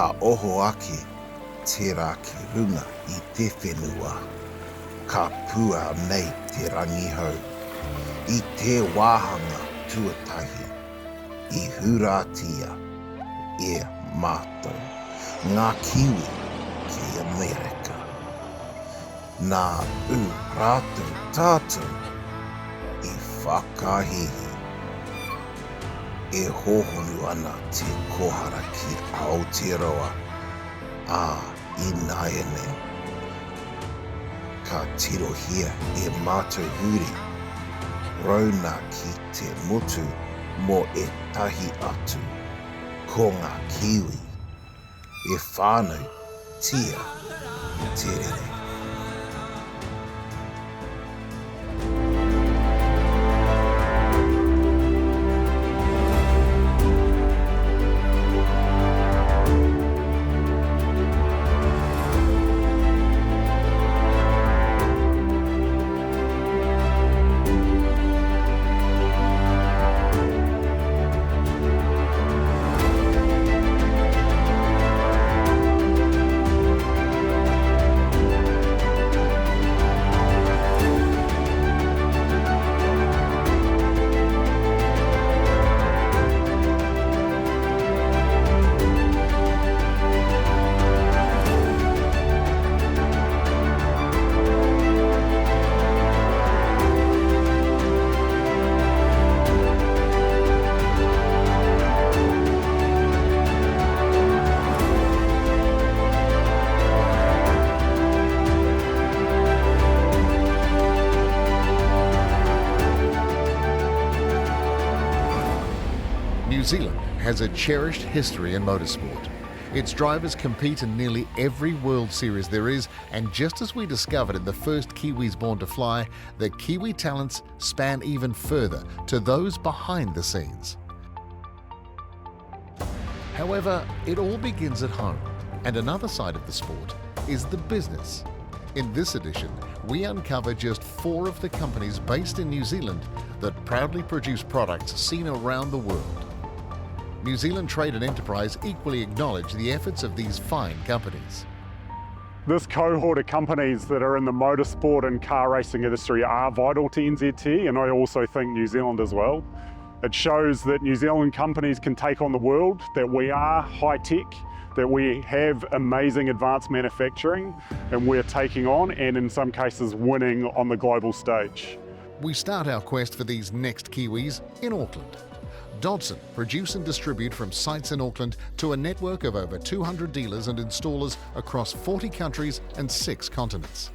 Ka oho ake tērā ki runga I te whenua. Ka pua nei te rangihau. I te wāhanga tuatahi. I huratia e mātou. Ngā Kiwi ki Amerika. Nā rātou tātou I whakahihi. E hohonu ana te kohara ki Aotearoa I Naiene. Ka tirohia e mātou huri. Rauna ki te motu mo e tahi atu. Ko ngā Kiwi. E whānau tia te rere. New Zealand has a cherished history in motorsport. Its drivers compete in nearly every World Series there is, and just as we discovered in the first Kiwis Born to Fly, the Kiwi talents span even further to those behind the scenes. However, it all begins at home, and another side of the sport is the business. In this edition, we uncover just 4 of the companies based in New Zealand that proudly produce products seen around the world. New Zealand Trade and Enterprise equally acknowledge the efforts of these fine companies. This cohort of companies that are in the motorsport and car racing industry are vital to NZT, and I also think New Zealand as well. It shows that New Zealand companies can take on the world, that we are high tech, that we have amazing advanced manufacturing, and we're taking on and in some cases winning on the global stage. We start our quest for these next Kiwis in Auckland. Dodson produce and distribute from sites in Auckland to a network of over 200 dealers and installers across 40 countries and 6 continents.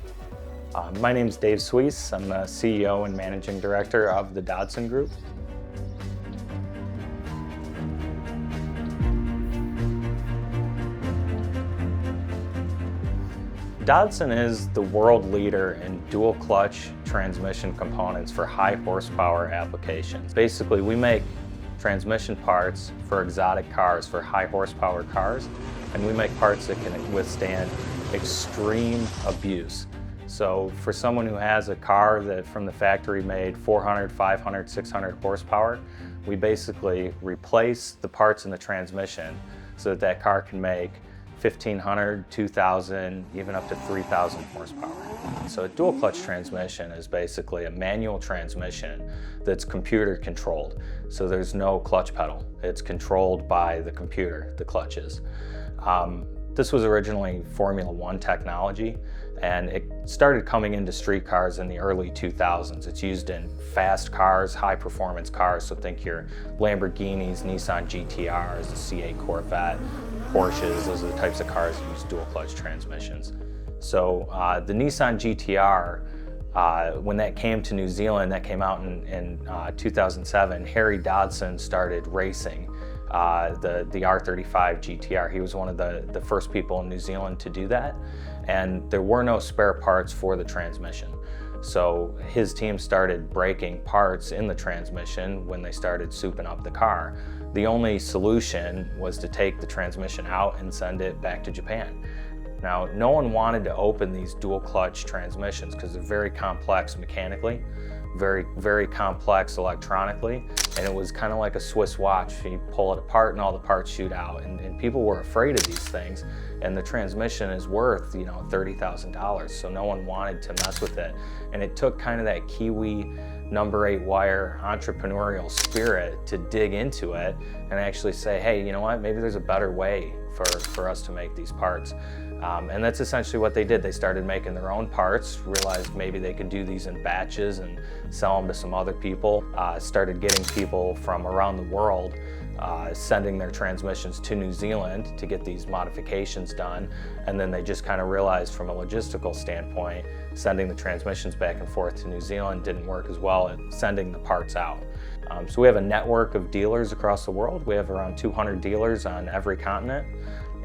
My name is Dave Suisse. I'm the CEO and Managing Director of the Dodson Group. Dodson is the world leader in dual clutch transmission components for high horsepower applications. Basically, we make transmission parts for exotic cars, for high horsepower cars, and we make parts that can withstand extreme abuse. So for someone who has a car that from the factory made 400, 500, 600 horsepower, we basically replace the parts in the transmission so that that car can make 1,500, 2,000, even up to 3,000 horsepower. So a dual clutch transmission is basically a manual transmission that's computer controlled. So there's no clutch pedal. It's controlled by the computer, the clutches. This was originally Formula One technology, and it started coming into street cars in the early 2000s. It's used in fast cars, high performance cars, so think your Lamborghinis, Nissan GTRs, the C8 Corvette, Porsches. Those are the types of cars that use dual clutch transmissions. So the Nissan GTR, when that came to New Zealand, that came out in 2007, Harry Dodson started racing the R35 GTR. He was one of the first people in New Zealand to do that, and there were no spare parts for the transmission. So his team started breaking parts in the transmission when they started souping up the car. The only solution was to take the transmission out and send it back to Japan. Now, no one wanted to open these dual clutch transmissions because they're very complex mechanically, very, very complex electronically, and it was kind of like a Swiss watch. You pull it apart and all the parts shoot out, and people were afraid of these things, and the transmission is worth, you know, $30,000, so no one wanted to mess with it. And it took kind of that Kiwi number 8 wire entrepreneurial spirit to dig into it and actually say, hey, you know what, maybe there's a better way for us to make these parts. And that's essentially what they did. They started making their own parts, realized maybe they could do these in batches and sell them to some other people, started getting people from around the world sending their transmissions to New Zealand to get these modifications done. And then they just kind of realized from a logistical standpoint, sending the transmissions back and forth to New Zealand didn't work as well as sending the parts out. So we have a network of dealers across the world. We have around 200 dealers on every continent.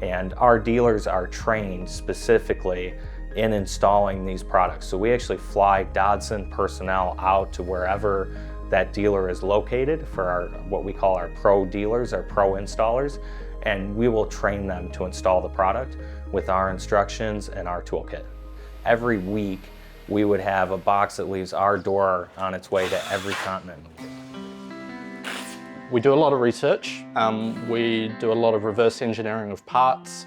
And our dealers are trained specifically in installing these products. So we actually fly Dodson personnel out to wherever that dealer is located for our, what we call our pro dealers, our pro installers, and we will train them to install the product with our instructions and our toolkit. Every week, we would have a box that leaves our door on its way to every continent. We do a lot of research. We do a lot of reverse engineering of parts.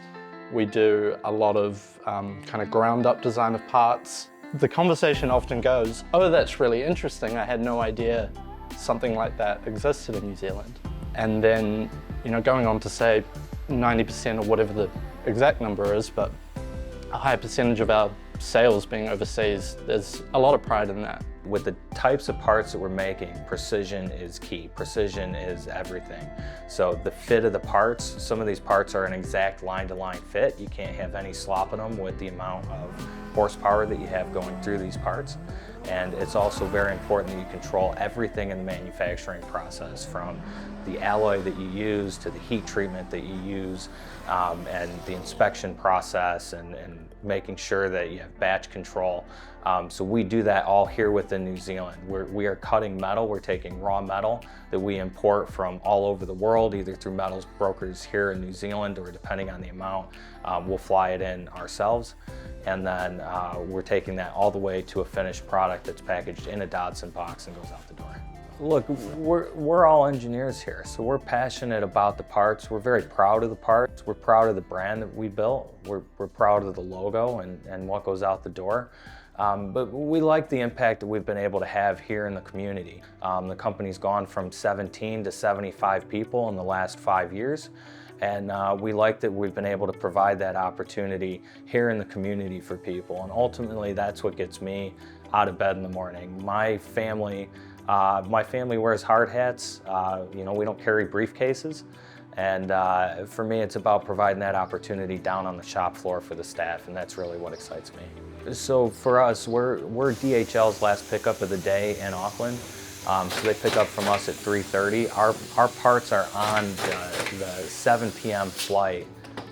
We do a lot of kind of ground up design of parts. The conversation often goes, oh, that's really interesting. I had no idea something like that existed in New Zealand. And then, you know, going on to say 90% or whatever the exact number is, but a high percentage of our sales being overseas, there's a lot of pride in that. With the types of parts that we're making, precision is key. Precision is everything. So the fit of the parts, some of these parts are an exact line-to-line fit. You can't have any slop in them with the amount of horsepower that you have going through these parts. And it's also very important that you control everything in the manufacturing process, from the alloy that you use to the heat treatment that you use, and the inspection process, and making sure that you have batch control. So we do that all here within New Zealand. We are cutting metal. We're taking raw metal that we import from all over the world, either through metals brokers here in New Zealand, or depending on the amount, we'll fly it in ourselves. And then we're taking that all the way to a finished product that's packaged in a Dodson box and goes out the door. Look, we're all engineers here, so we're passionate about the parts. We're very proud of the parts. We're proud of the brand that we built. We're proud of the logo and what goes out the door. But we like the impact that we've been able to have here in the community. The company's gone from 17 to 75 people in the last 5 years. And we like that we've been able to provide that opportunity here in the community for people. And ultimately, that's what gets me out of bed in the morning. My family wears hard hats. You know, we don't carry briefcases. And for me, it's about providing that opportunity down on the shop floor for the staff, and that's really what excites me. So for us, we're DHL's last pickup of the day in Auckland. So they pick up from us at 3:30. Our parts are on the 7 p.m. flight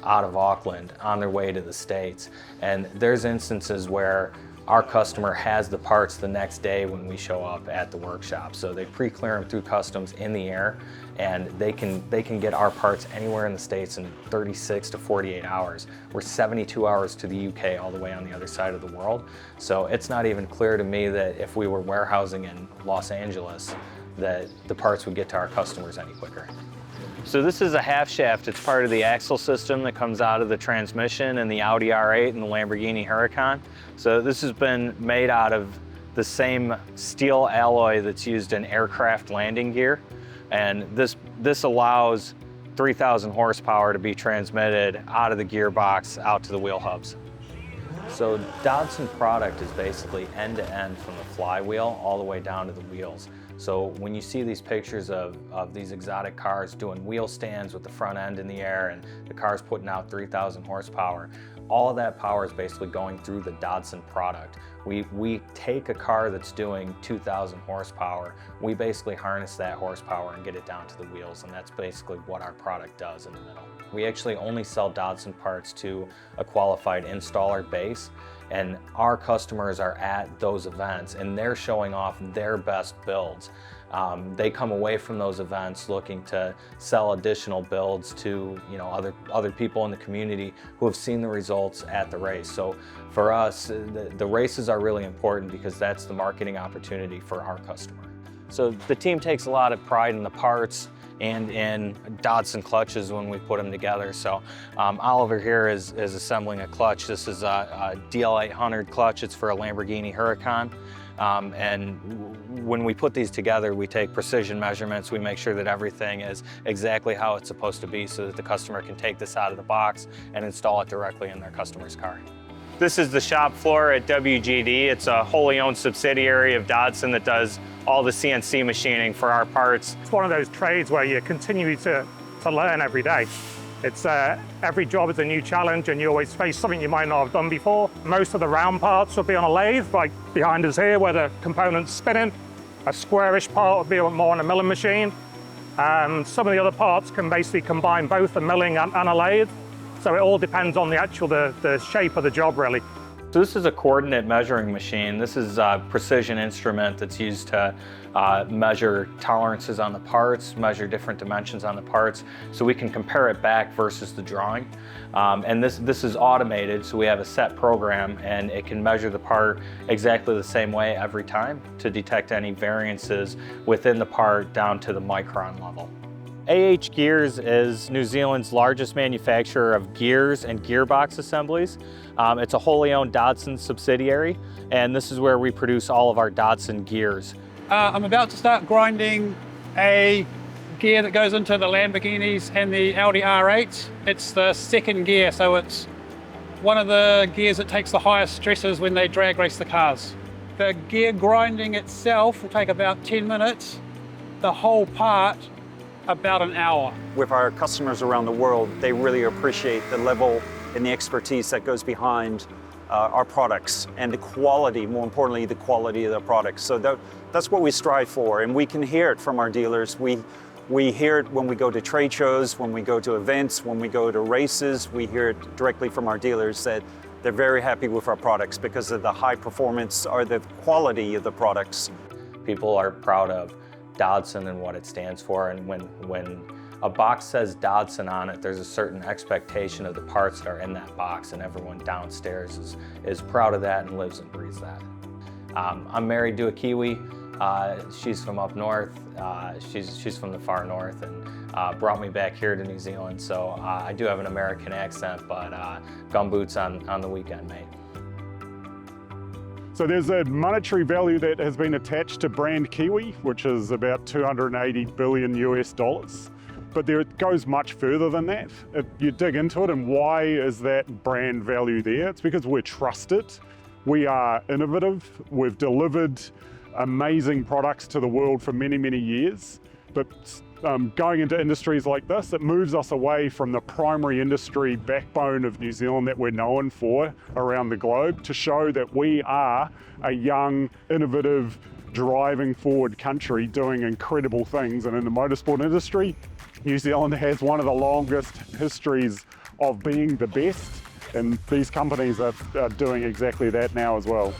out of Auckland on their way to the States. And there's instances where our customer has the parts the next day when we show up at the workshop. So they pre-clear them through customs in the air, and they can get our parts anywhere in the States in 36 to 48 hours. We're 72 hours to the UK, all the way on the other side of the world. So it's not even clear to me that if we were warehousing in Los Angeles, that the parts would get to our customers any quicker. So this is a half shaft. It's part of the axle system that comes out of the transmission in the Audi R8 and the Lamborghini Huracan. So this has been made out of the same steel alloy that's used in aircraft landing gear. And this allows 3,000 horsepower to be transmitted out of the gearbox out to the wheel hubs. So Dodson product is basically end-to-end from the flywheel all the way down to the wheels. So when you see these pictures of these exotic cars doing wheel stands with the front end in the air and the car's putting out 3,000 horsepower, all of that power is basically going through the Dodson product. We take a car that's doing 2,000 horsepower, we basically harness that horsepower and get it down to the wheels, and that's basically what our product does in the middle. We actually only sell Dodson parts to a qualified installer base, and our customers are at those events and they're showing off their best builds. They come away from those events looking to sell additional builds to other people in the community who have seen the results at the race. So for us, the races are really important because that's the marketing opportunity for our customer. So the team takes a lot of pride in the parts and in Dodson clutches when we put them together. So Oliver here is assembling a clutch. This is a DL800 clutch. It's for a Lamborghini Huracan. And when we put these together, we take precision measurements. We make sure that everything is exactly how it's supposed to be so that the customer can take this out of the box and install it directly in their customer's car. This is the shop floor at WGD. It's a wholly owned subsidiary of Dodson that does all the CNC machining for our parts. It's one of those trades where you continue to learn every day. It's every job is a new challenge and you always face something you might not have done before. Most of the round parts will be on a lathe, like behind us here where the component's spinning. A squarish part will be more on a milling machine. Some of the other parts can basically combine both a milling and a lathe. So it all depends on the shape of the job, really. So this is a coordinate measuring machine. This is a precision instrument that's used to measure tolerances on the parts, measure different dimensions on the parts, so we can compare it back versus the drawing. And this is automated, so we have a set program and it can measure the part exactly the same way every time to detect any variances within the part down to the micron level. AH Gears is New Zealand's largest manufacturer of gears and gearbox assemblies. It's a wholly owned Dodson subsidiary, and this is where we produce all of our Dodson gears. I'm about to start grinding a gear that goes into the Lamborghinis and the Audi R8s. It's the second gear, so it's one of the gears that takes the highest stresses when they drag race the cars. The gear grinding itself will take about 10 minutes. The whole part about an hour. With our customers around the world, they really appreciate the level and the expertise that goes behind our products and the quality, more importantly, the quality of the products. So that's what we strive for, and we can hear it from our dealers. We hear it when we go to trade shows, when we go to events, when we go to races. We hear it directly from our dealers that they're very happy with our products because of the high performance or the quality of the products. People are proud of Dodson and what it stands for, and when a box says Dodson on it, there's a certain expectation of the parts that are in that box, and everyone downstairs is proud of that and lives and breathes that. I'm married to a Kiwi. She's from up north. She's from the far north and brought me back here to New Zealand, so I do have an American accent, but gumboots on the weekend, mate. So there's a monetary value that has been attached to brand Kiwi, which is about 280 billion US dollars. But it goes much further than that. If you dig into it, and why is that brand value there? It's because we're trusted. We are innovative. We've delivered amazing products to the world for many, many years. But going into industries like this, it moves us away from the primary industry backbone of New Zealand that we're known for around the globe to show that we are a young, innovative, driving forward country doing incredible things. And in the motorsport industry, New Zealand has one of the longest histories of being the best, and these companies are doing exactly that now as well.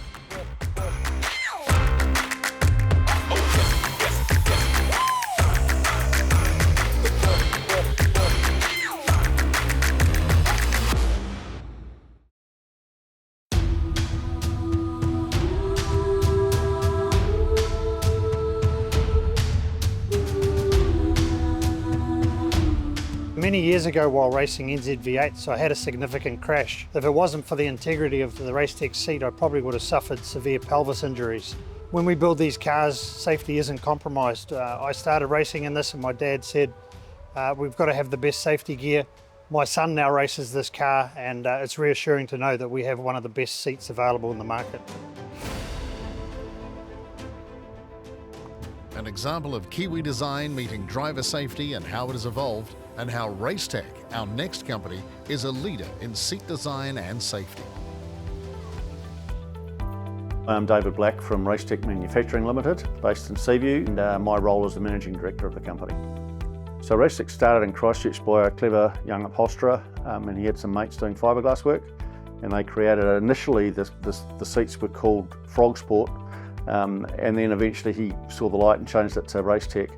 Many years ago while racing NZV8s, I had a significant crash. If it wasn't for the integrity of the Racetech seat, I probably would have suffered severe pelvis injuries. When we build these cars, safety isn't compromised. I started racing in this and my dad said, we've got to have the best safety gear. My son now races this car, and it's reassuring to know that we have one of the best seats available in the market. An example of Kiwi design meeting driver safety and how it has evolved, and how Racetech, our next company, is a leader in seat design and safety. I'm David Black from Racetech Manufacturing Limited, based in Seaview, and my role is the Managing Director of the company. So Racetech started in Christchurch by a clever young upholsterer, and he had some mates doing fiberglass work, and they created initially the seats were called Frog Sport, And then eventually he saw the light and changed it to Racetech.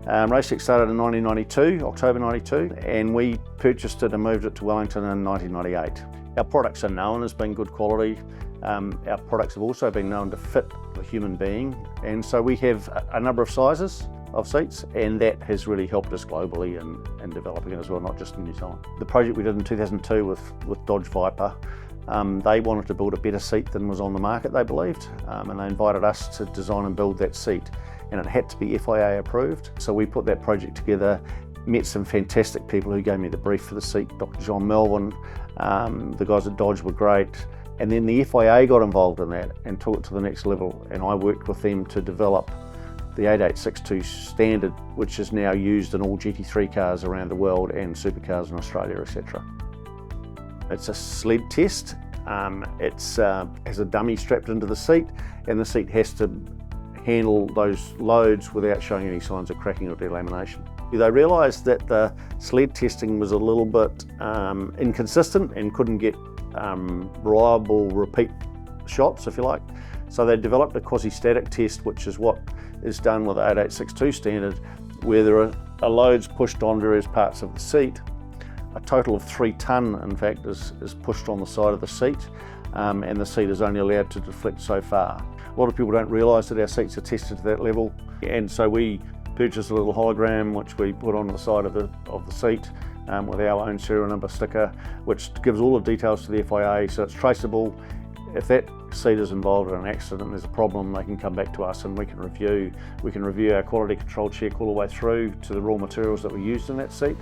Racetech started in 1992, October 92, and we purchased it and moved it to Wellington in 1998. Our products are known as being good quality. Our products have also been known to fit the human being, and so we have a number of sizes of seats, and that has really helped us globally in developing it as well, not just in New Zealand. The project we did in 2002 with Dodge Viper, they wanted to build a better seat than was on the market, they believed, and they invited us to design and build that seat, and it had to be FIA approved. So we put that project together, met some fantastic people who gave me the brief for the seat, Dr. John Melvin, the guys at Dodge were great, and then the FIA got involved in that and took it to the next level, and I worked with them to develop the 8862 standard, which is now used in all GT3 cars around the world and supercars in Australia, etc. It's a sled test. It has a dummy strapped into the seat, and the seat has to handle those loads without showing any signs of cracking or delamination. They realised that the sled testing was a little bit inconsistent and couldn't get reliable repeat shots, if you like. So they developed a quasi-static test, which is what is done with the 8862 standard, where there are loads pushed on various parts of the seat. A total of 3 tonne, in fact, is pushed on the side of the seat, and the seat is only allowed to deflect so far. A lot of people don't realise that our seats are tested to that level, and so we purchased a little hologram which we put on the side of the seat with our own serial number sticker, which gives all the details to the FIA, so it's traceable. If that seat is involved in an accident and there's a problem, they can come back to us and we can review our quality control check all the way through to the raw materials that we used in that seat.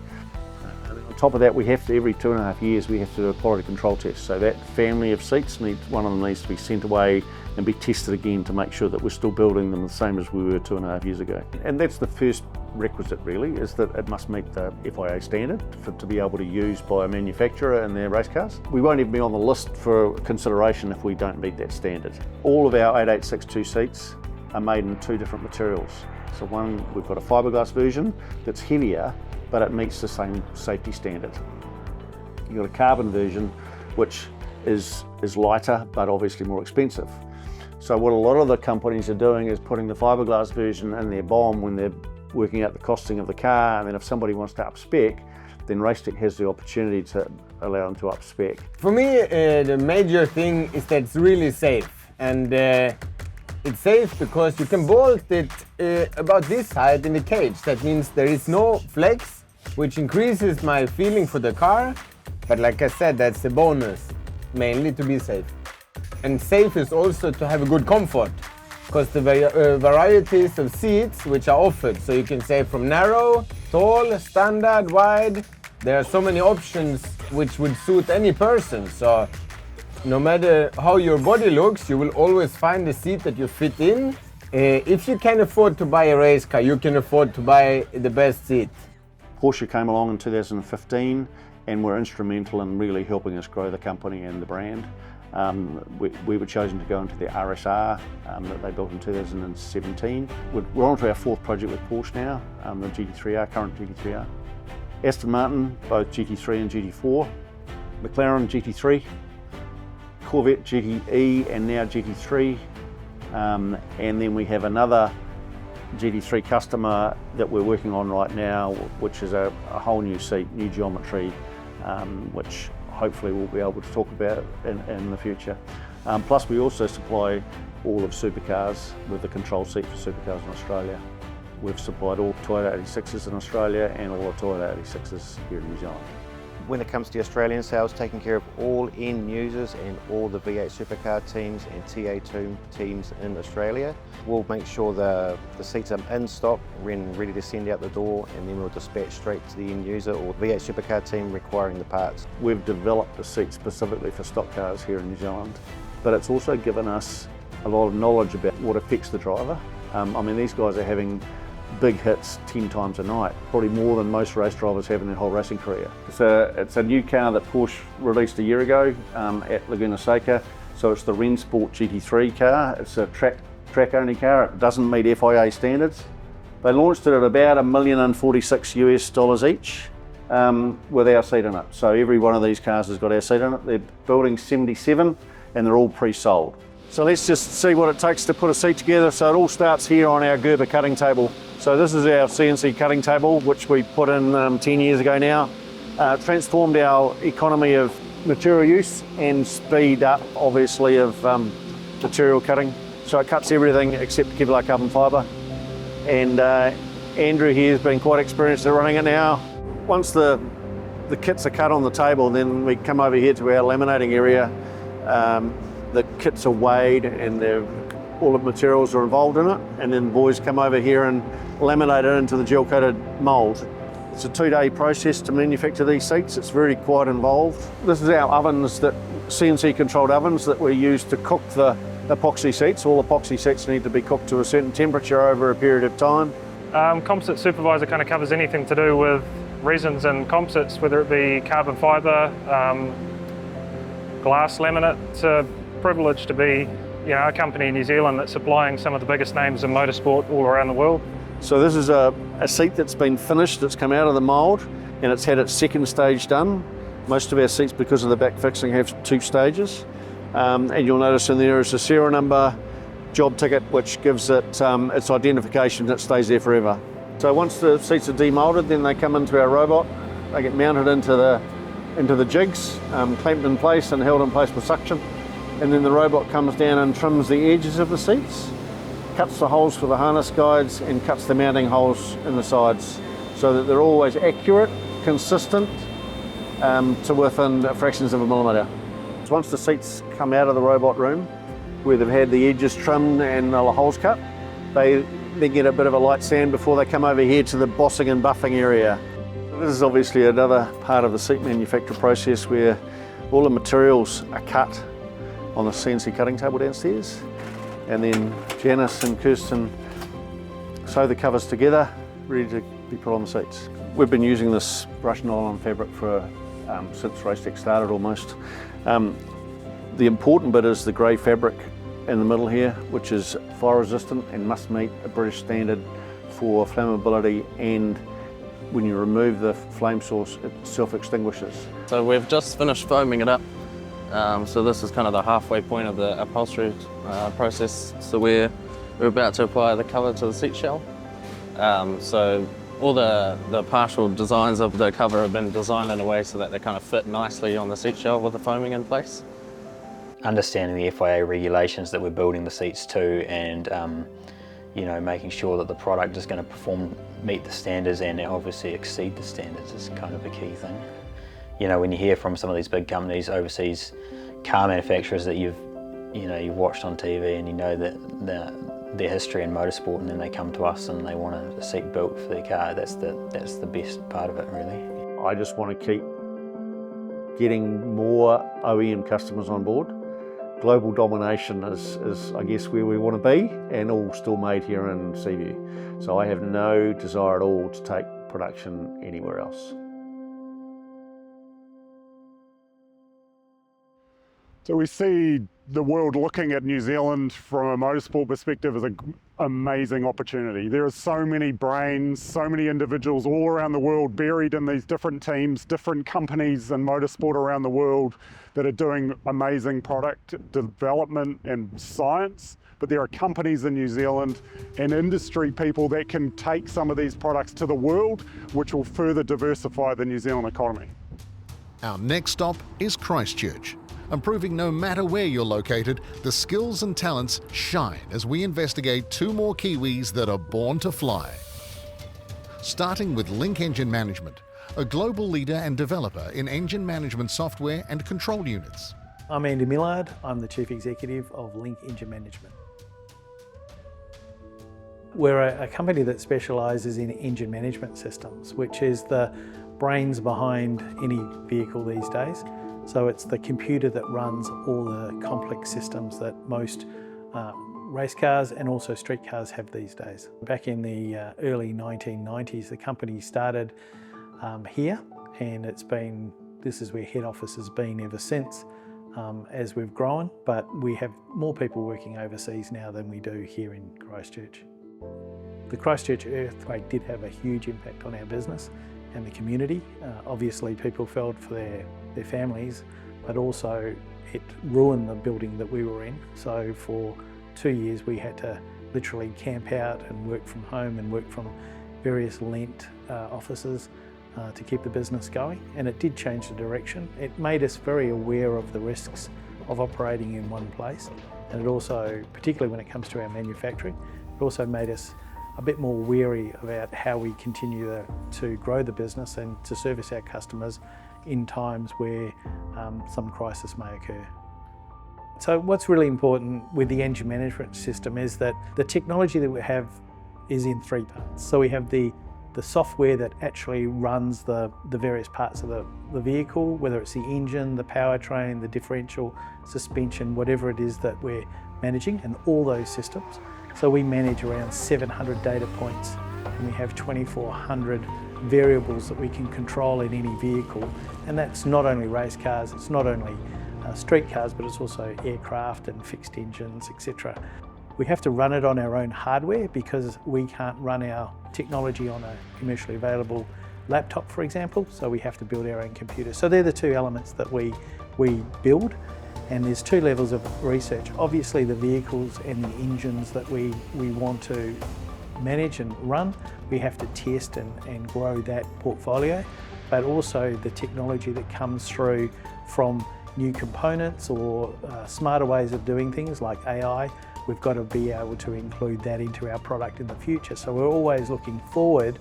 On top of that, we have to, every 2.5 years, we have to do a quality control test. So that family of seats, one of them needs to be sent away and be tested again to make sure that we're still building them the same as we were 2.5 years ago. And that's the first requisite really, is that it must meet the FIA standard to be able to use by a manufacturer in their race cars. We won't even be on the list for consideration if we don't meet that standard. All of our 8862 seats are made in 2 different materials. So one, we've got a fiberglass version that's heavier, but it meets the same safety standard. You've got a carbon version, which is lighter, but obviously more expensive. So what a lot of the companies are doing is putting the fiberglass version in their BOM when they're working out the costing of the car, and then if somebody wants to up spec, then Racetech has the opportunity to allow them to up spec. For me, the major thing is that it's really safe, and it's safe because you can bolt it about this height in the cage. That means there is no flex, which increases my feeling for the car, but like I said, that's a bonus, mainly to be safe. And safe is also to have a good comfort, because the varieties of seats which are offered, so you can say from narrow, tall, standard, wide, there are so many options which would suit any person. So no matter how your body looks, you will always find a seat that you fit in. If you can afford to buy a race car, you can afford to buy the best seat. Porsche came along in 2015 and were instrumental in really helping us grow the company and the brand. We were chosen to go into the RSR that they built in 2017. We're on to our 4th project with Porsche now, the GT3R, current GT3R. Aston Martin, both GT3 and GT4. McLaren GT3, Corvette GTE and now GT3. And then we have another GT3 customer that we're working on right now, which is a whole new seat, new geometry, which hopefully we'll be able to talk about in the future. Plus we also supply all of supercars with the control seat for supercars in Australia. We've supplied all Toyota 86s in Australia and all the Toyota 86s here in New Zealand. When it comes to the Australian sales, taking care of all end users and all the V8 supercar teams and TA2 teams in Australia. We'll make sure the seats are in stock, ready to send out the door, and then we'll dispatch straight to the end user or V8 supercar team requiring the parts. We've developed a seat specifically for stock cars here in New Zealand, but it's also given us a lot of knowledge about what affects the driver. I mean, these guys are having big hits 10 times a night, probably more than most race drivers have in their whole racing career. It's a new car that Porsche released a year ago at Laguna Seca, so it's the Rennsport GT3 car. It's a track-only car. It doesn't meet FIA standards. They launched it at about $1,046,000 US each with our seat in it. So every one of these cars has got our seat in it. They're building 77 and they're all pre-sold. So let's just see what it takes to put a seat together. So it all starts here on our Gerber cutting table. So this is our CNC cutting table, which we put in 10 years ago now. Transformed our economy of material use and speed up, obviously, of material cutting. So it cuts everything except Kevlar carbon fibre. And Andrew here has been quite experienced at running it now. Once the kits are cut on the table, then we come over here to our laminating area. The kits are weighed and all the materials are involved in it, and then the boys come over here and laminate it into the gel-coated mould. It's a 2-day process to manufacture these seats. It's very quite involved. This is our ovens, CNC controlled ovens that we use to cook the epoxy seats. All epoxy seats need to be cooked to a certain temperature over a period of time. Composite supervisor kind of covers anything to do with resins and composites, whether it be carbon fibre, glass laminate. It's a privilege to be a company in New Zealand that's supplying some of the biggest names in motorsport all around the world. So this is a seat that's been finished, it's come out of the mould, and it's had its second stage done. Most of our seats, because of the back fixing, have 2 stages. And you'll notice in there is a serial number, job ticket, which gives it its identification that stays there forever. So once the seats are demoulded, then they come into our robot. They get mounted into the jigs, clamped in place and held in place with suction. And then the robot comes down and trims the edges of the seats, cuts the holes for the harness guides and cuts the mounting holes in the sides so that they're always accurate, consistent, to within fractions of a millimetre. So once the seats come out of the robot room, where they've had the edges trimmed and the holes cut, they get a bit of a light sand before they come over here to the bossing and buffing area. So this is obviously another part of the seat manufacture process where all the materials are cut on the CNC cutting table downstairs, and then Janice and Kirsten sew the covers together, ready to be put on the seats. We've been using this brushed nylon fabric for since Racetech started almost. The important bit is the grey fabric in the middle here, which is fire resistant and must meet a British standard for flammability, and when you remove the flame source, it self-extinguishes. So we've just finished foaming it up. So this is kind of the halfway point of the upholstery process. So we're about to apply the cover to the seat shell. So all the partial designs of the cover have been designed in a way so that they kind of fit nicely on the seat shell with the foaming in place. Understanding the FIA regulations that we're building the seats to, and making sure that the product is going to meet the standards and obviously exceed the standards is kind of a key thing. When you hear from some of these big companies, overseas car manufacturers that you've watched on TV, and that their history in motorsport, and then they come to us and they want a seat built for their car, that's the best part of it, really. I just want to keep getting more OEM customers on board. Global domination is I guess where we want to be, and all still made here in Seaview. So I have no desire at all to take production anywhere else. So we see the world looking at New Zealand from a motorsport perspective as an amazing opportunity. There are so many brains, so many individuals all around the world buried in these different teams, different companies in motorsport around the world that are doing amazing product development and science. But there are companies in New Zealand and industry people that can take some of these products to the world, which will further diversify the New Zealand economy. Our next stop is Christchurch, and proving no matter where you're located, the skills and talents shine as we investigate 2 more Kiwis that are born to fly. Starting with Link Engine Management, a global leader and developer in engine management software and control units. I'm Andy Millard. I'm the Chief Executive of Link Engine Management. We're a company that specialises in engine management systems, which is the brains behind any vehicle these days. So it's the computer that runs all the complex systems that most race cars and also street cars have these days. Back in the early 1990s, the company started here, and this is where head office has been ever since as we've grown, but we have more people working overseas now than we do here in Christchurch. The Christchurch earthquake did have a huge impact on our business and the community. Obviously people felt for their families, but also it ruined the building that we were in. So for 2 years we had to literally camp out and work from home and work from various Lent offices to keep the business going, and it did change the direction. It made us very aware of the risks of operating in one place, and it also, particularly when it comes to our manufacturing, it also made us a bit more wary about how we continue to grow the business and to service our customers in times where some crisis may occur. So what's really important with the engine management system is that the technology that we have is in 3 parts. So we have the software that actually runs the various parts of the vehicle, whether it's the engine, the powertrain, the differential, suspension, whatever it is that we're managing, and all those systems. So we manage around 700 data points, and we have 2,400 variables that we can control in any vehicle. And that's not only race cars, it's not only street cars, but it's also aircraft and fixed engines, etc. We have to run it on our own hardware because we can't run our technology on a commercially available laptop, for example, so we have to build our own computer. So they're the 2 elements that we build, and there's 2 levels of research. Obviously the vehicles and the engines that we want to manage and run, we have to test and grow that portfolio, but also the technology that comes through from new components or smarter ways of doing things like AI. We've got to be able to include that into our product in the future. So we're always looking forward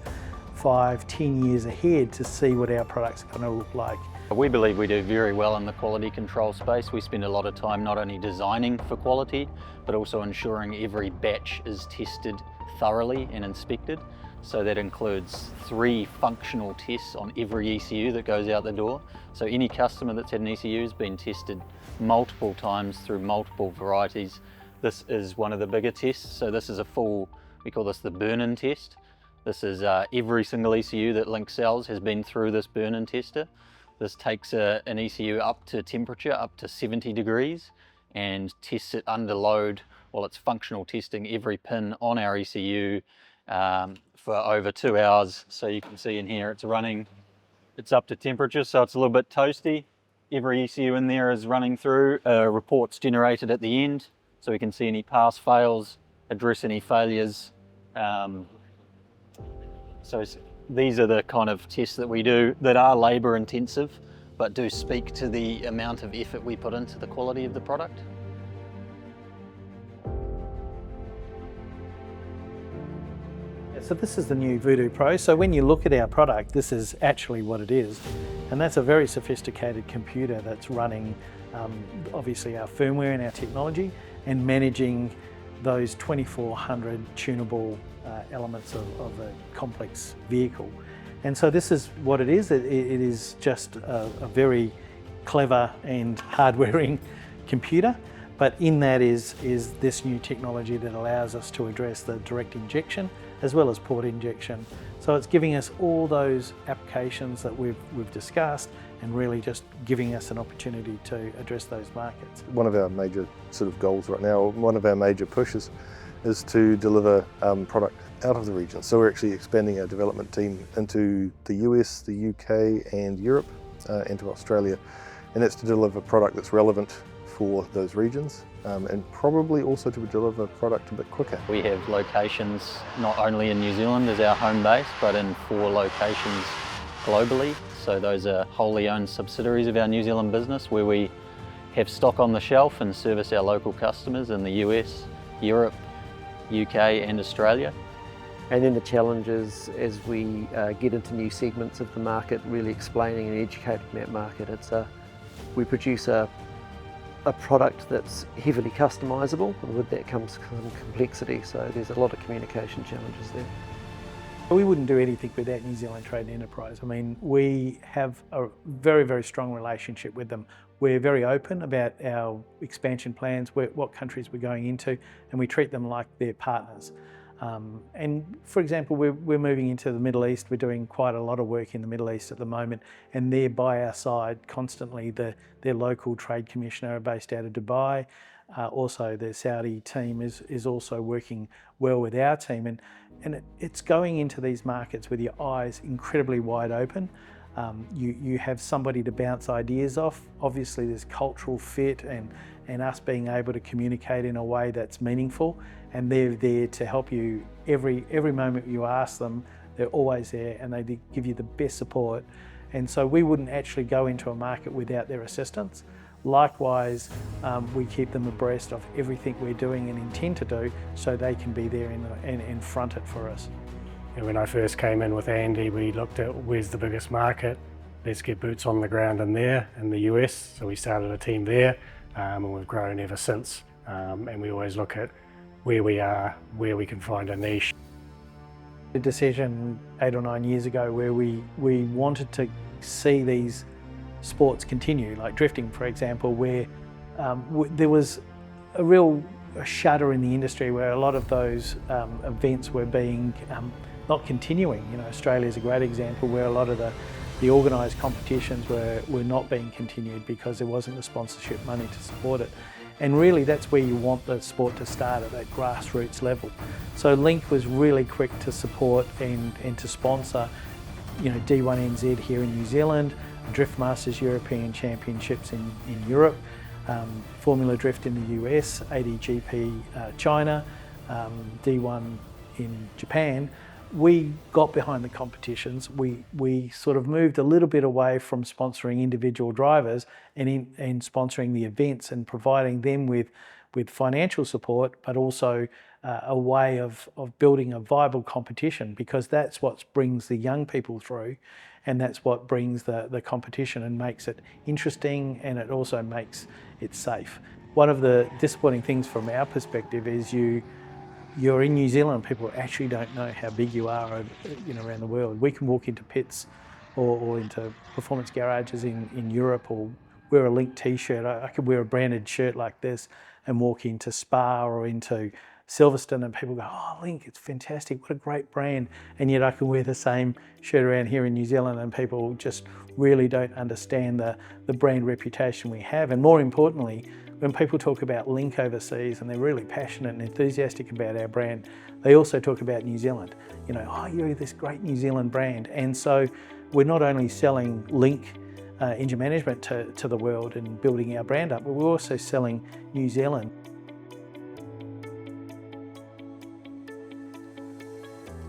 5, 10 years ahead to see what our product's going to look like. We believe we do very well in the quality control space. We spend a lot of time not only designing for quality, but also ensuring every batch is tested thoroughly and inspected. So that includes 3 functional tests on every ECU that goes out the door. So any customer that's had an ECU has been tested multiple times through multiple varieties. This is one of the bigger tests. So this is a full, we call this the burn-in test. This is every single ECU that Link sells has been through this burn-in tester. This takes an ECU up to temperature, up to 70 degrees, and tests it under load while it's functional testing every pin on our ECU for over 2 hours. So you can see in here it's running, it's up to temperature, so it's a little bit toasty. Every ECU in there is running through, reports generated at the end, so we can see any pass fails, address any failures. So these are the kind of tests that we do that are labour intensive, but do speak to the amount of effort we put into the quality of the product. So this is the new Voodoo Pro. So when you look at our product, this is actually what it is. And that's a very sophisticated computer that's running obviously our firmware and our technology and managing those 2,400 tunable elements of a complex vehicle. And so this is what it is. It is just a very clever and hard-wearing computer. But in that is this new technology that allows us to address the direct injection as well as port injection. So it's giving us all those applications that we've discussed and really just giving us an opportunity to address those markets. One of our major sort of goals right now, one of our major pushes, is to deliver product out of the region. So we're actually expanding our development team into the US, the UK and Europe, and to Australia. And that's to deliver product that's relevant for those regions and probably also to deliver product a bit quicker. We have locations not only in New Zealand as our home base, but in 4 locations globally. So those are wholly owned subsidiaries of our New Zealand business where we have stock on the shelf and service our local customers in the US, Europe, UK and Australia. And then the challenges as we get into new segments of the market, really explaining and educating that market. We produce a product that's heavily customisable, and with that comes some complexity, so there's a lot of communication challenges there. We wouldn't do anything without New Zealand Trade and Enterprise. I mean, we have a very, very strong relationship with them. We're very open about our expansion plans, what countries we're going into, and we treat them like their partners. And for example, we're moving into the Middle East. We're doing quite a lot of work in the Middle East at the moment, and they're by our side constantly. Their local trade commissioner based out of Dubai. Also, their Saudi team is also working well with our team, and it's going into these markets with your eyes incredibly wide open. You have somebody to bounce ideas off. Obviously there's cultural fit and us being able to communicate in a way that's meaningful, and they're there to help you every moment you ask them. They're always there and they give you the best support. And so we wouldn't actually go into a market without their assistance. Likewise, we keep them abreast of everything we're doing and intend to do so they can be there and front it for us. And when I first came in with Andy, we looked at where's the biggest market. Let's get boots on the ground in there, in the US. So we started a team there, and we've grown ever since. And we always look at where we are, where we can find a niche. A decision 8 or 9 years ago where we wanted to see these sports continue, like drifting, for example, where there was a real shudder in the industry where a lot of those events were being not continuing. You know, Australia is a great example where a lot of the organised competitions were not being continued because there wasn't the sponsorship money to support it. And really that's where you want the sport to start, at that grassroots level. So Link was really quick to support and to sponsor, you know, D1NZ here in New Zealand, Drift Masters European Championships in Europe, Formula Drift in the US, ADGP China, D1 in Japan. We got behind the competitions. We sort of moved a little bit away from sponsoring individual drivers and sponsoring the events and providing them with financial support, but also a way of building a viable competition, because that's what brings the young people through, and that's what brings the competition and makes it interesting, and it also makes it safe. One of the disappointing things from our perspective is you're in New Zealand, people actually don't know how big you are, you know, around the world. We can walk into pits or into performance garages in Europe, or wear a Link t-shirt. I could wear a branded shirt like this and walk into Spa or into Silverstone and people go, oh, Link, it's fantastic, what a great brand. And yet I can wear the same shirt around here in New Zealand and people just really don't understand the brand reputation we have. And more importantly, when people talk about Link overseas and they're really passionate and enthusiastic about our brand, they also talk about New Zealand. You know, oh, you're this great New Zealand brand. And so we're not only selling Link engine management to the world and building our brand up, but we're also selling New Zealand.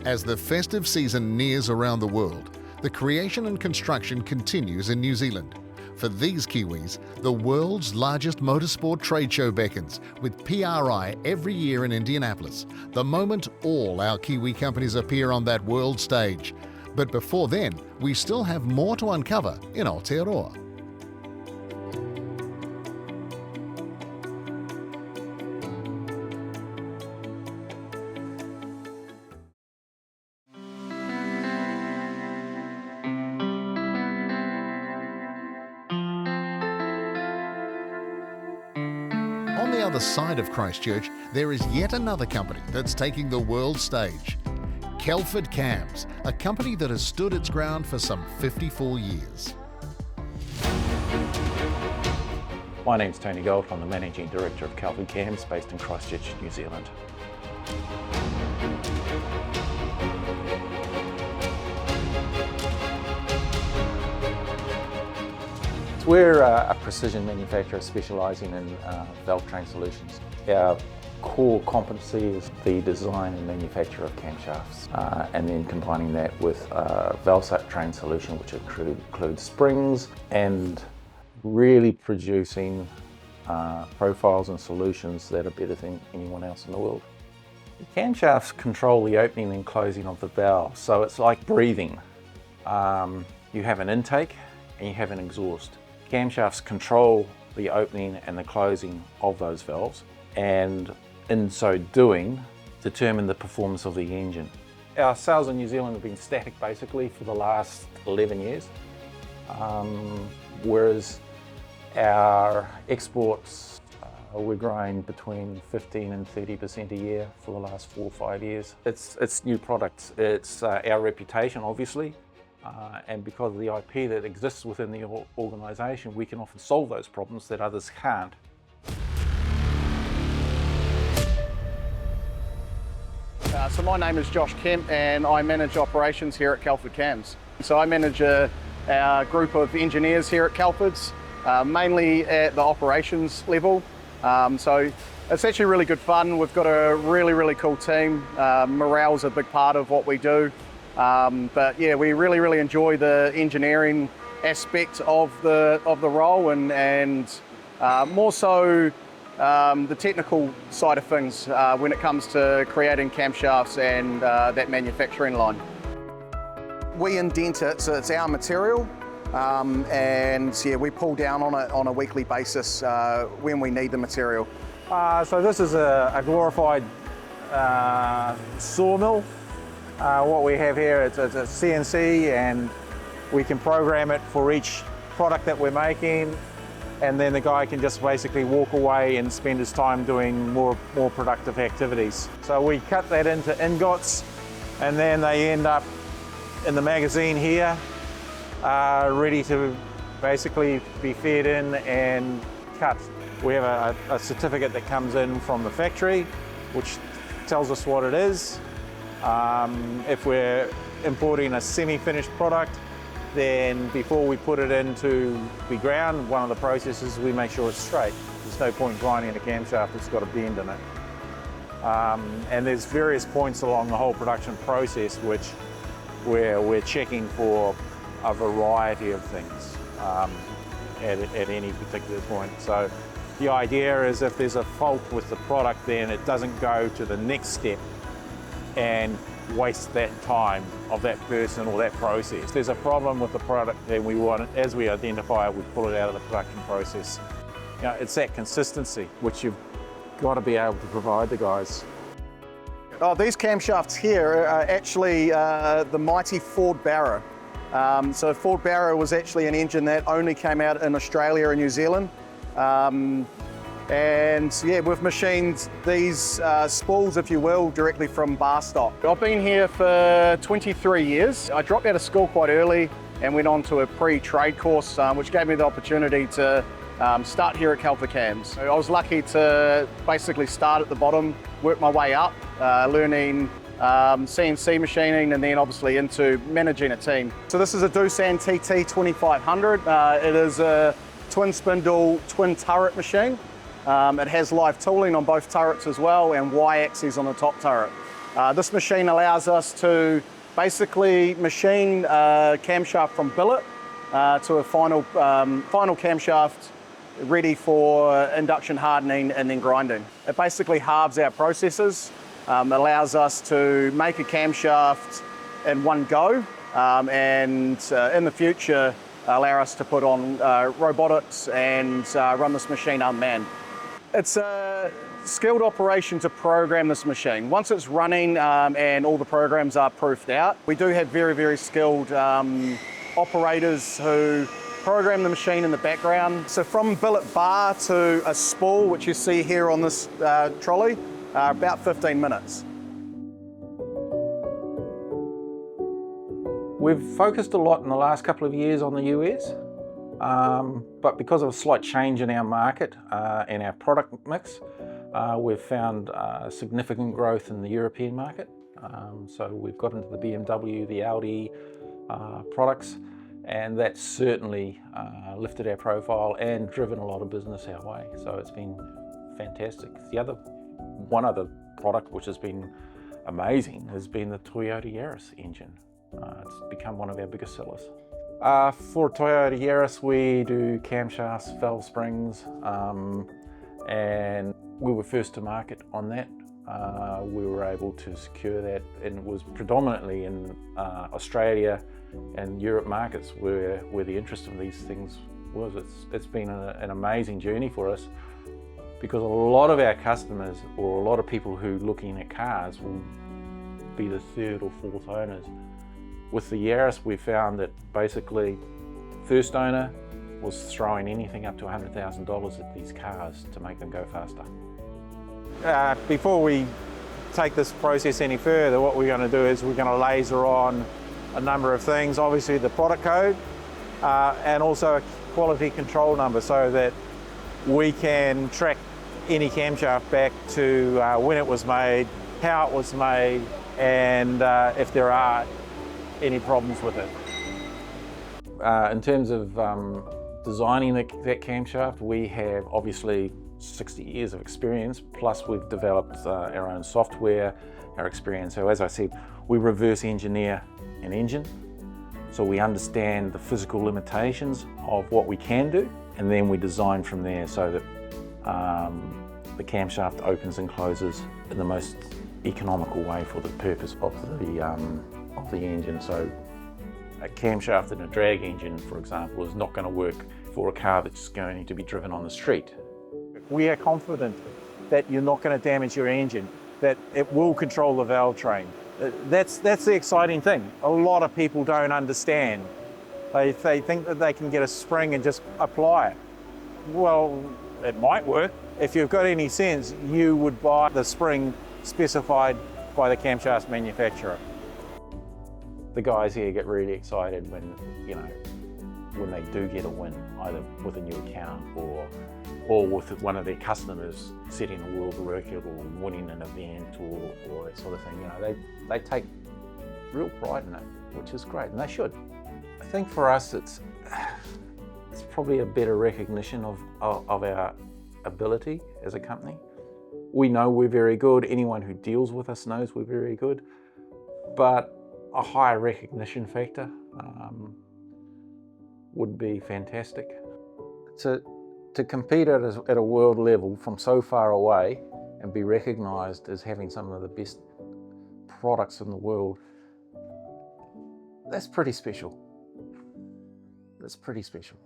As the festive season nears around the world, the creation and construction continues in New Zealand. For these Kiwis, the world's largest motorsport trade show beckons, with PRI every year in Indianapolis, the moment all our Kiwi companies appear on that world stage. But before then, we still have more to uncover in Aotearoa. On the other side of Christchurch, there is yet another company that's taking the world stage. Kelford Cams, a company that has stood its ground for some 54 years. My name's Tony Gold. I'm the Managing Director of Kelford Cams, based in Christchurch, New Zealand. We're a precision manufacturer specialising in valve train solutions. Our core competency is the design and manufacture of camshafts, and then combining that with a valve train solution, which includes springs, and really producing profiles and solutions that are better than anyone else in the world. The camshafts control the opening and closing of the valve, so it's like breathing. You have an intake and you have an exhaust. Camshafts control the opening and the closing of those valves, and in so doing, determine the performance of the engine. Our sales in New Zealand have been static basically for the last 11 years, whereas our exports, we're growing between 15 and 30% a year for the last 4 or 5 years. It's new products, it's our reputation obviously, and because of the IP that exists within the organisation, we can often solve those problems that others can't. So my name is Josh Kemp and I manage operations here at Kelford Cams. So I manage a our group of engineers here at Kelford's, mainly at the operations level. So it's actually really good fun. We've got a really cool team. Morale's a big part of what we do. But yeah, we really enjoy the engineering aspect of the role and more so the technical side of things when it comes to creating camshafts and that manufacturing line. We indent it, so it's our material, and yeah, we pull down on it on a weekly basis when we need the material. So this is a glorified sawmill. What we have here, it's a CNC, and we can program it for each product that we're making, and then the guy can just basically walk away and spend his time doing more productive activities. So we cut that into ingots, and then they end up in the magazine here, ready to basically be fed in and cut. We have a certificate that comes in from the factory, which tells us what it is. If we're importing a semi-finished product, then before we put it into be ground, one of the processes, we make sure it's straight. There's no point grinding a camshaft that's got a bend in it. And there's various points along the whole production process where we're checking for a variety of things at any particular point. So the idea is if there's a fault with the product, then it doesn't go to the next step and waste that time of that person or that process. If there's a problem with the product, then we want it, as we identify it, we pull it out of the production process. You know, it's that consistency which you've got to be able to provide the guys. Oh, these camshafts here are actually the mighty Ford Barrow. So Ford Barrow was actually an engine that only came out in Australia and New Zealand. And yeah, we've machined these spools, if you will, directly from bar stock. I've been here for 23 years. I dropped out of school quite early and went on to a pre-trade course, which gave me the opportunity to start here at Kelford Cams. I was lucky to basically start at the bottom, work my way up, learning CNC machining, and then obviously into managing a team. So this is a Doosan TT 2500. It is a twin spindle, twin turret machine. It has live tooling on both turrets as well, and Y-axis on the top turret. This machine allows us to basically machine a camshaft from billet to a final camshaft ready for induction hardening and then grinding. It basically halves our processes, allows us to make a camshaft in one go, and in the future allow us to put on robotics and run this machine unmanned. It's a skilled operation to program this machine. Once it's running and all the programs are proofed out, we do have very skilled operators who program the machine in the background. So from billet bar to a spool, which you see here on this trolley, about 15 minutes. We've focused a lot in the last couple of years on the US. But because of a slight change in our market and our product mix, we've found significant growth in the European market. So we've got into the BMW, the Audi products, and that's certainly lifted our profile and driven a lot of business our way. So it's been fantastic. One other product which has been amazing has been the Toyota Yaris engine. It's become one of our biggest sellers. For Toyota Yaris, we do camshafts, valve springs, and we were first to market on that. We were able to secure that, and it was predominantly in Australia and Europe markets where the interest of these things was. It's been an amazing journey for us, because a lot of our customers, or a lot of people who are looking at cars, will be the third or fourth owners. With the Yaris, we found that basically first owner was throwing anything up to $100,000 at these cars to make them go faster. Before we take this process any further, what we're going to do is we're going to laser on a number of things. Obviously the product code and also a quality control number, so that we can track any camshaft back to when it was made, how it was made, and if there are any problems with it. in terms of designing that camshaft, we have obviously 60 years of experience, plus we've developed our own software, our experience. So as I said, we reverse engineer an engine, so we understand the physical limitations of what we can do, and then we design from there so that the camshaft opens and closes in the most economical way for the purpose of the engine. So a camshaft in a drag engine, for example, is not going to work for a car that's going to be driven on the street. We are confident that you're not going to damage your engine, that it will control the valve train. That's the exciting thing. A lot of people don't understand. They think that they can get a spring and just apply it. Well, it might work. If you've got any sense, you would buy the spring specified by the camshaft manufacturer. The guys here get really excited when, you know, when they do get a win, either with a new account or with one of their customers setting a world record or winning an event or that sort of thing. You know, they take real pride in it, which is great, and they should. I think for us it's probably a better recognition of our ability as a company. We know we're very good, anyone who deals with us knows we're very good, but a higher recognition factor would be fantastic. To compete at a world level from so far away and be recognised as having some of the best products in the world, that's pretty special. That's pretty special.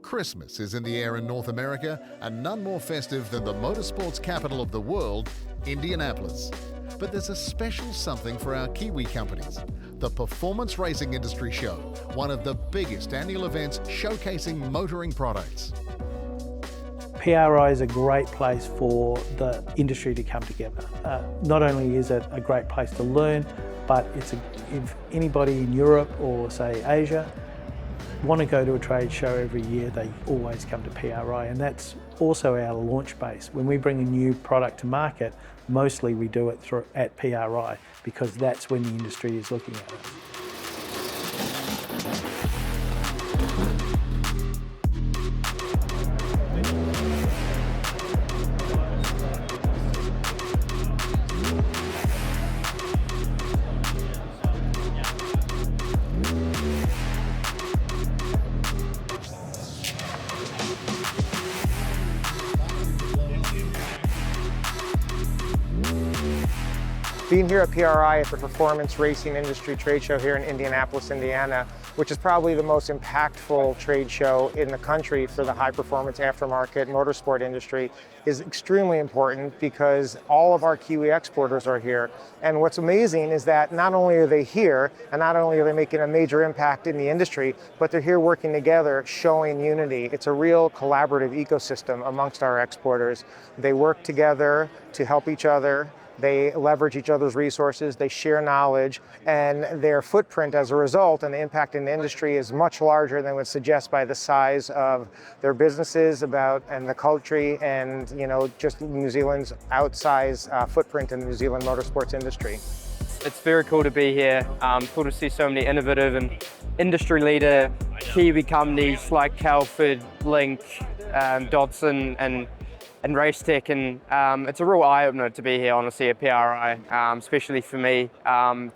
Christmas is in the air in North America, and none more festive than the motorsports capital of the world, Indianapolis. But there's a special something for our Kiwi companies. The Performance Racing Industry Show, one of the biggest annual events showcasing motoring products. PRI is a great place for the industry to come together. Not only is it a great place to learn, but if anybody in Europe or say Asia want to go to a trade show every year, they always come to PRI, and that's also our launch base. When we bring a new product to market, mostly we do it at PRI because that's when the industry is looking at us. Being here at PRI at the Performance Racing Industry Trade Show here in Indianapolis, Indiana, which is probably the most impactful trade show in the country for the high-performance aftermarket motorsport industry, is extremely important because all of our Kiwi exporters are here. And what's amazing is that not only are they here, and not only are they making a major impact in the industry, but they're here working together, showing unity. It's a real collaborative ecosystem amongst our exporters. They work together to help each other. They leverage each other's resources, they share knowledge, and their footprint as a result and the impact in the industry is much larger than would suggest by the size of their businesses and the country and, you know, just New Zealand's outsized footprint in the New Zealand motorsports industry. It's very cool to be here. Cool to see so many innovative and industry leader Kiwi companies like Kelford, Link, Dodson and Racetech, and it's a real eye-opener to be here, honestly, at PRI, especially for me,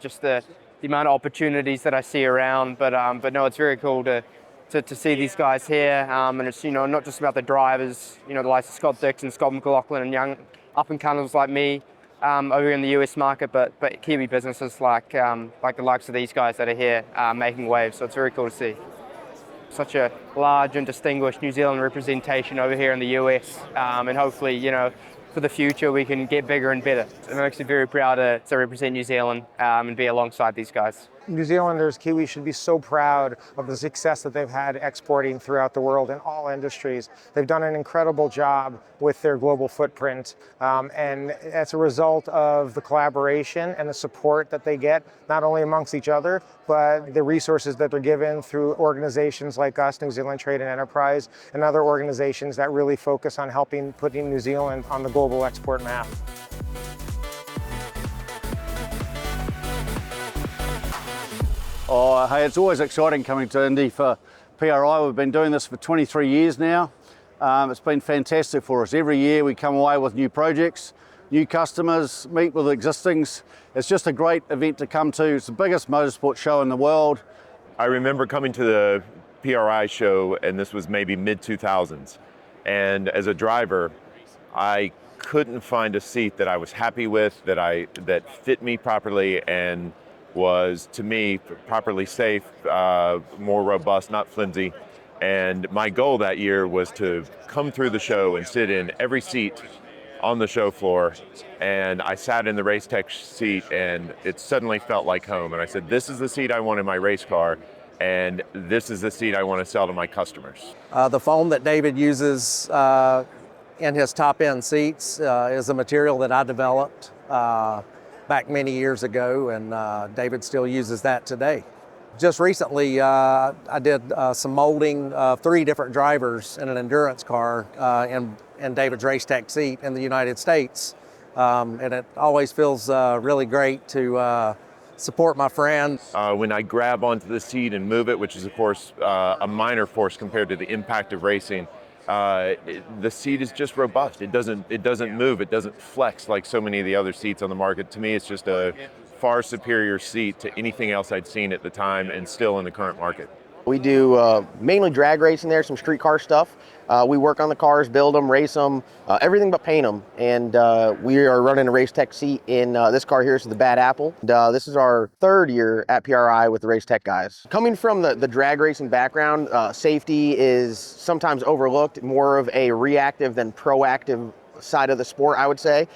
just the amount of opportunities that I see around, but no, it's very cool to see these guys here, and it's, you know, not just about the drivers, you know, the likes of Scott Dixon, Scott McLaughlin, and young up-and-comers like me over here in the US market, but Kiwi businesses like the likes of these guys that are here making waves, so it's very cool to see. Such a large and distinguished New Zealand representation over here in the US, and hopefully, you know, for the future we can get bigger and better. I'm actually very proud to represent New Zealand and be alongside these guys. New Zealanders, Kiwi, should be so proud of the success that they've had exporting throughout the world in all industries. They've done an incredible job with their global footprint, and as a result of the collaboration and the support that they get, not only amongst each other, but the resources that they're given through organizations like us, New Zealand Trade and Enterprise, and other organizations that really focus on helping putting New Zealand on the global export map. Oh, hey, it's always exciting coming to Indy for PRI. We've been doing this for 23 years now. It's been fantastic for us. Every year we come away with new projects, new customers, meet with existings. It's just a great event to come to. It's the biggest motorsport show in the world. I remember coming to the PRI show, and this was maybe mid-2000s. And as a driver, I couldn't find a seat that I was happy with, that fit me properly and was, to me, properly safe, more robust, not flimsy. And my goal that year was to come through the show and sit in every seat on the show floor. And I sat in the Racetech seat, and it suddenly felt like home. And I said, this is the seat I want in my race car, and this is the seat I want to sell to my customers. The foam that David uses in his top-end seats is a material that I developed back many years ago, and David still uses that today. Just recently, I did some molding of 3 different drivers in an endurance car in David's Racetech seat in the United States. And it always feels really great to support my friend. When I grab onto the seat and move it, which is of course a minor force compared to the impact of racing, the seat is just robust. It doesn't move, it doesn't flex like so many of the other seats on the market. To me, it's just a far superior seat to anything else I'd seen at the time and still in the current market. We do mainly drag racing there, some street car stuff. We work on the cars, build them, race them, everything but paint them. And we are running a Racetech seat in this car here, so the Bad Apple. And, this is our 3rd year at PRI with the Racetech guys. Coming from the drag racing background, safety is sometimes overlooked, more of a reactive than proactive side of the sport, I would say.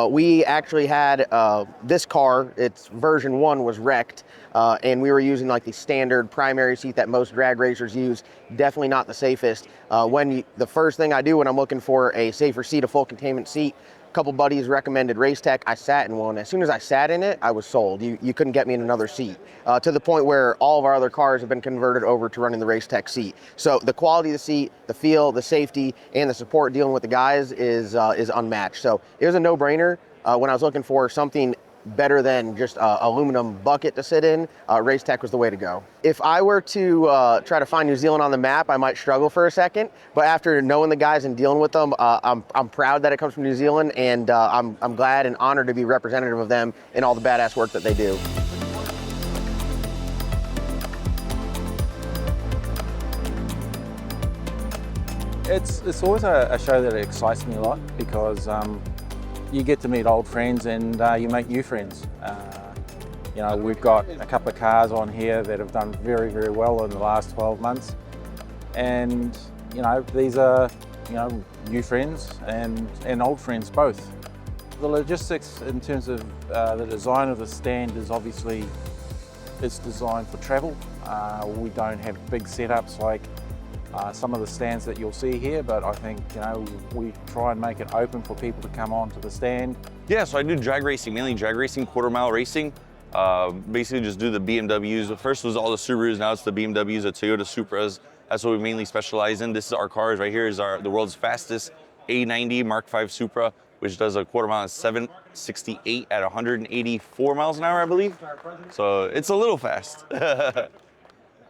We actually had this car, its version 1 was wrecked, and we were using like the standard primary seat that most drag racers use. Definitely not the safest. The first thing I do when I'm looking for a safer seat, a full containment seat, a couple buddies recommended Racetech. I sat in one. As soon as I sat in it, I was sold. You couldn't get me in another seat, to the point where all of our other cars have been converted over to running the Racetech seat. So the quality of the seat, the feel, the safety, and the support dealing with the guys is unmatched. So it was a no-brainer when I was looking for something better than just aluminum bucket to sit in. Racetech was the way to go. If I were to try to find New Zealand on the map, I might struggle for a second, but after knowing the guys and dealing with them, I'm proud that it comes from New Zealand, and I'm glad and honored to be representative of them in all the badass work that they do. It's always a show that excites me a lot because you get to meet old friends and you make new friends. You know, we've got a couple of cars on here that have done very, very well in the last 12 months. And, you know, these are, you know, new friends and old friends both. The logistics in terms of the design of the stand is obviously, it's designed for travel. We don't have big setups like some of the stands that you'll see here, but I think, you know, we try and make it open for people to come onto the stand. Yeah, so I do drag racing, mainly drag racing, quarter-mile racing. Basically just do the BMWs. First was all the Subarus, now it's the BMWs, the Toyota Supras. That's what we mainly specialize in. This is our cars right here, is the world's fastest A90 Mark V Supra, which does a quarter mile in 7:68 at 184 miles an hour, I believe. So it's a little fast.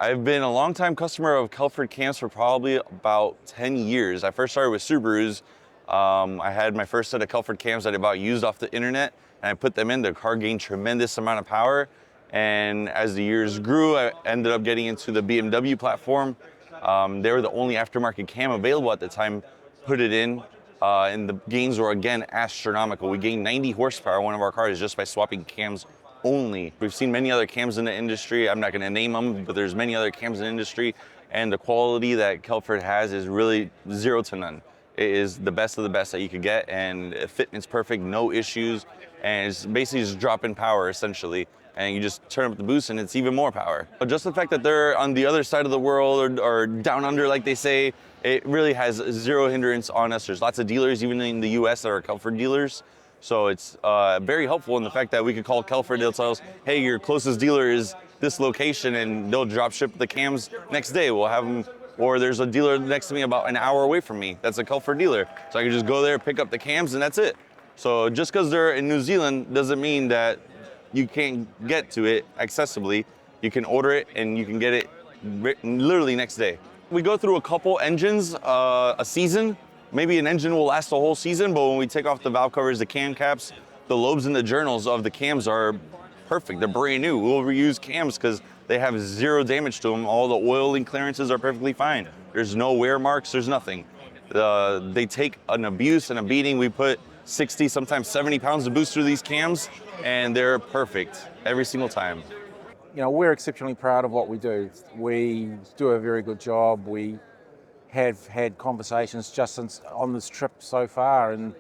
I've been a longtime customer of Kelford Cams for probably about 10 years. I first started with Subarus. I had my first set of Kelford Cams that I bought used off the internet, and I put them in. The car gained tremendous amount of power. And as the years grew, I ended up getting into the BMW platform. They were the only aftermarket cam available at the time. Put it in, and the gains were again astronomical. We gained 90 horsepower on one of our cars just by swapping cams only. We've seen many other cams in the industry. I'm not going to name them, but there's many other cams in the industry, and the quality that Kelford has is really 0 to none. It is the best of the best that you could get, and fitment's perfect, no issues, and it's basically just drop-in power essentially. And you just turn up the boost and it's even more power. But just the fact that they're on the other side of the world or down under, like they say, it really has 0 hindrance on us. There's lots of dealers, even in the US, that are Kelford dealers. So it's very helpful in the fact that we could call Kelford, they'll tell us, hey, your closest dealer is this location, and they'll drop ship the cams next day. We'll have them, or there's a dealer next to me about an hour away from me that's a Kelford dealer. So I can just go there, pick up the cams, and that's it. So just because they're in New Zealand doesn't mean that you can't get to it accessibly. You can order it and you can get it literally next day. We go through a couple engines a season. Maybe an engine will last the whole season, but when we take off the valve covers, the cam caps, the lobes and the journals of the cams are perfect. They're brand new. We'll reuse cams because they have zero damage to them. All the oiling clearances are perfectly fine. There's no wear marks, there's nothing. They take an abuse and a beating. We put 60, sometimes 70 pounds of boost through these cams, and they're perfect every single time. You know, we're exceptionally proud of what we do. We do a very good job. We have had conversations just on this trip so far, and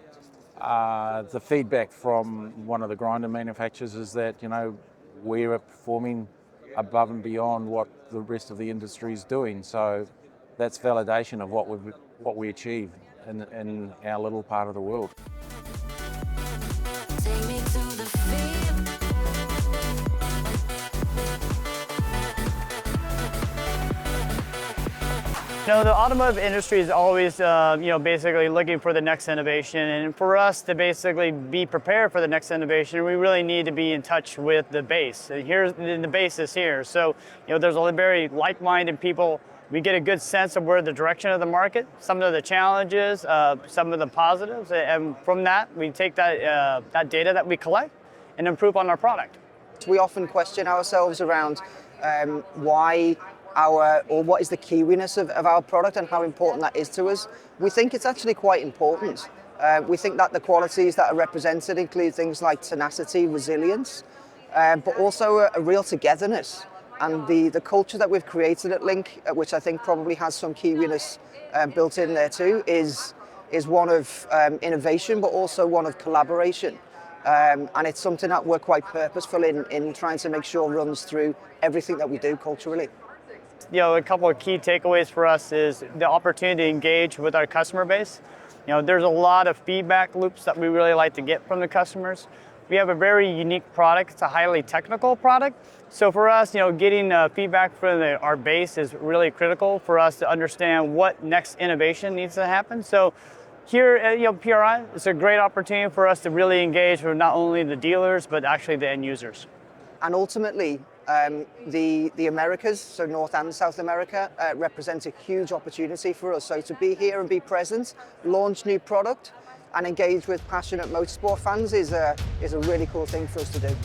the feedback from one of the grinder manufacturers is that, you know, we're performing above and beyond what the rest of the industry is doing. So that's validation of what we achieve in our little part of the world. You know, the automotive industry is always, basically looking for the next innovation. And for us to basically be prepared for the next innovation, we really need to be in touch with the base. And the base is here. So, there's a very like-minded people. We get a good sense of where the direction of the market, some of the challenges, some of the positives. And from that, we take that data that we collect and improve on our product. We often question ourselves around why what is the Kiwiness of our product and how important that is to us. We think it's actually quite important. We think that the qualities that are represented include things like tenacity, resilience, but also a real togetherness. And the culture that we've created at Link, which I think probably has some Kiwiness built in there too, is one of innovation, but also one of collaboration. And it's something that we're quite purposeful in trying to make sure runs through everything that we do culturally. A couple of key takeaways for us is the opportunity to engage with our customer base. There's a lot of feedback loops that we really like to get from the customers. We have a very unique product. It's a highly technical product. So for us, getting feedback from our base is really critical for us to understand what next innovation needs to happen. So here at PRI, it's a great opportunity for us to really engage with not only the dealers, but actually the end users. And ultimately, the Americas, so North and South America, represent a huge opportunity for us. So to be here and be present, launch new product, and engage with passionate motorsport fans is a really cool thing for us to do.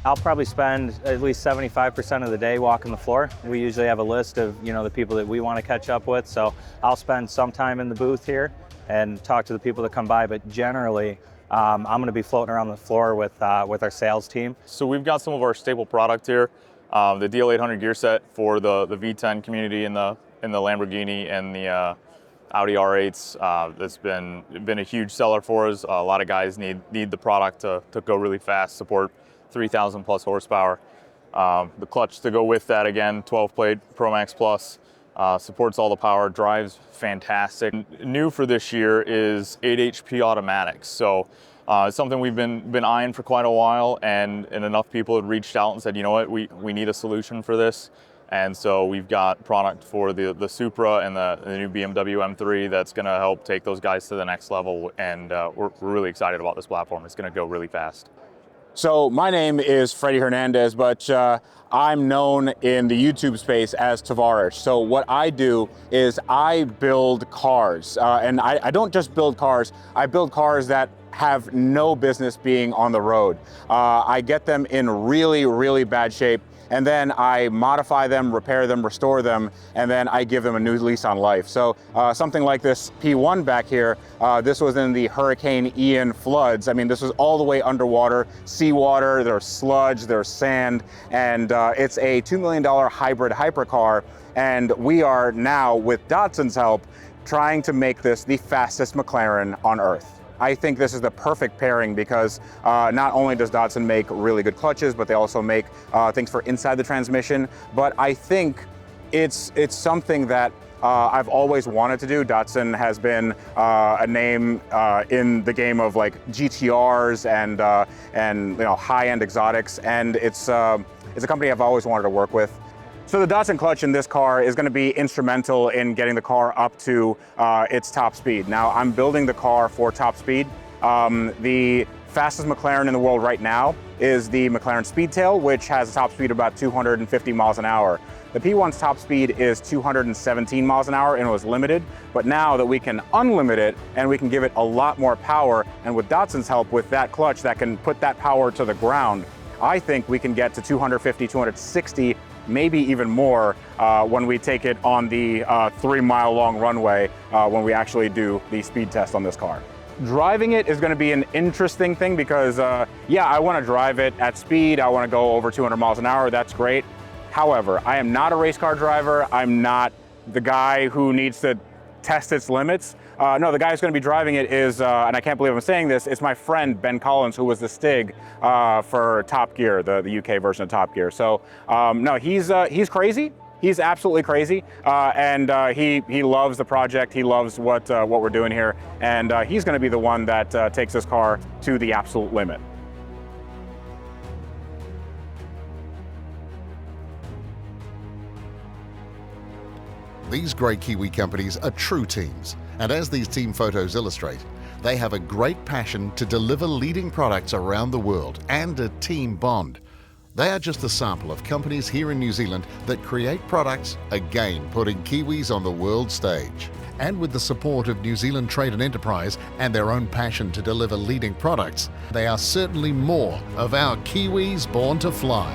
I'll probably spend at least 75% of the day walking the floor. We usually have a list of the people that we want to catch up with, so I'll spend some time in the booth here and talk to the people that come by, but generally I'm going to be floating around the floor with our sales team. So we've got some of our staple product here, the DL800 gear set for the V10 community in the Lamborghini and the Audi R8s. That's been a huge seller for us. A lot of guys need the product to go really fast, support 3,000 plus horsepower. The clutch to go with that, again, 12-plate Pro Max Plus. Supports all the power, drives fantastic. New for this year is 8 HP automatics. So it's something we've been eyeing for quite a while, and enough people had reached out and said, you know what, we need a solution for this. And so we've got product for the Supra and the new BMW M3 that's going to help take those guys to the next level. And we're really excited about this platform. It's going to go really fast. So my name is Freddie Hernandez, but I'm known in the YouTube space as Tavares. So what I do is I build cars, and I don't just build cars, I build cars that have no business being on the road. I get them in really, really bad shape, and then I modify them, repair them, restore them, and then I give them a new lease on life. So something like this P1 back here, this was in the Hurricane Ian floods. I mean, this was all the way underwater, seawater, there's sludge, there's sand, and it's a $2 million hybrid hypercar. And we are now, with Dodson's help, trying to make this the fastest McLaren on Earth. I think this is the perfect pairing because not only does Dodson make really good clutches, but they also make things for inside the transmission. But I think it's something that I've always wanted to do. Dodson has been a name in the game of like GTRs and high-end exotics, and it's a company I've always wanted to work with. So the Dodson clutch in this car is going to be instrumental in getting the car up to its top speed. Now, I'm building the car for top speed. The fastest McLaren in the world right now is the McLaren Speedtail, which has a top speed of about 250 miles an hour. The P1's top speed is 217 miles an hour and it was limited, but now that we can unlimit it and we can give it a lot more power, and with Dotson's help with that clutch that can put that power to the ground, I think we can get to 250, 260, maybe even more when we take it on the 3-mile long runway when we actually do the speed test on this car. Driving it is going to be an interesting thing because, yeah, I want to drive it at speed. I want to go over 200 miles an hour. That's great. However, I am not a race car driver. I'm not the guy who needs to test its limits. No, the guy who's going to be driving it is, and I can't believe I'm saying this, it's my friend Ben Collins, who was the Stig for Top Gear, the UK version of Top Gear. So, no, he's crazy. He's absolutely crazy, and he loves the project. He loves what we're doing here, and he's going to be the one that takes this car to the absolute limit. These great Kiwi companies are true teams, and as these team photos illustrate, they have a great passion to deliver leading products around the world and a team bond. They are just a sample of companies here in New Zealand that create products, again putting Kiwis on the world stage. And with the support of New Zealand Trade and Enterprise and their own passion to deliver leading products, they are certainly more of our Kiwis born to fly.